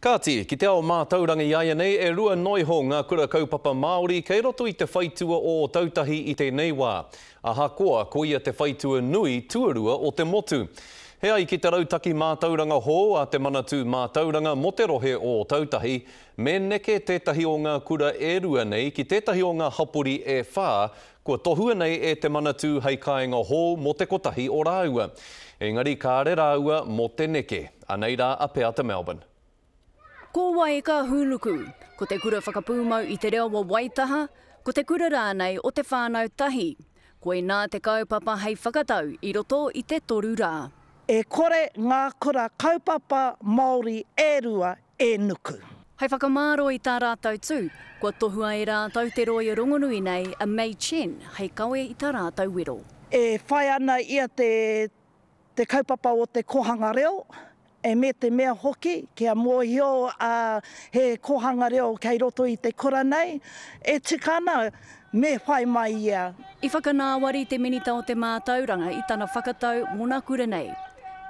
Kāti, ki te ao mātauranga iaia nei e rua noiho ngā kura kaupapa Māori kei roto i te whaitua o tautahi i tēnei wā. Ahakoa, ko ia te whaitua nui tuarua o te motu. Hea i ki te rautaki mātauranga hō a te manatū mātauranga mo te rohe o tautahi, me neke tētahi o ngā kura e rua nei ki tētahi o ngā hapori e whā, kua tohua nei e te manatū hei kāinga hō mo te kotahi o rāua. Engari kāre rāua mo te neke, anei rā a pea te Melbourne. Ko wai ka huluku, ko te kura whakapūmau i te reo wa Waitaha, ko te kura rānei o te whānau tahi. Koe nā te kaupapa hei whakatau i roto i te toru rā. E kore ngā kura kaupapa Māori e rua e nuku. Hei whakamāro i tā rātau tū, kua tohua e rātau te roia rongonui nei a Mei Chen, hei kawe i tā rātau wero. E whai ana ia te kaupapa o te kohanga reo, e me te mea hoki, kia mōhio he kohanga reo kei roto i te kura nei, e tikana me whai mai ia. I whakanāwari te minita o te mātauranga i tana whakatau mōna kura nei.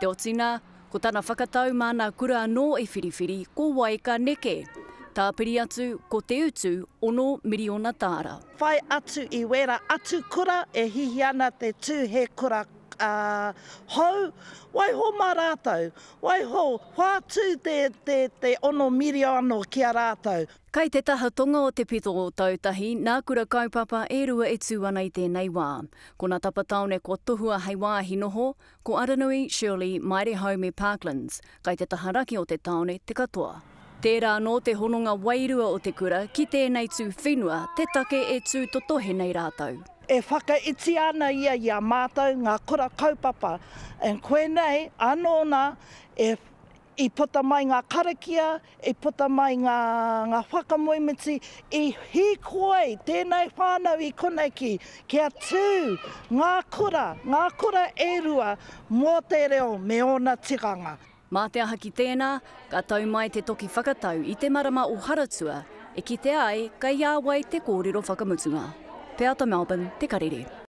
Te otina, ko tana whakatau mana kura anō e whiriwhiri, ko wai ka neke. Tāpiri atu ko te utu 1 miriona tāra. Whai atu i wera atu kura e hihi ana te tū he kura hou, wai ho mā rātou, wai ho whātū te 1 miriona kia rātou. Kei te taha tonga o te pito o tautahi, nā kura kaupapa e rua e tū ana i tēnei wā. Ko nā tapataone ko tohua hei wāhi noho, ko Aranui, Shirley, Maire Home Parklands, kei te taha raki o te taone te katoa. Tērā nō te hononga wairua o te kura, ki tēnei tū whenua, te take e tū totohe nei rātou. E whakaiti ana ia mātou ngā kura kaupapa. En koe nei, anōna, i puta mai ngā karakia, i puta mai ngā whakamoimiti, i hikoi tēnei whānau i koneki, kia tū ngā kura e rua mō te reo me ona tikanga. Mā te aha ki tēnā, ka tau mai te toki whakatau i te marama o Haratua, e ki te ai, ka iāwai te kōrero whakamutunga. Te ata Melbourne, te karere.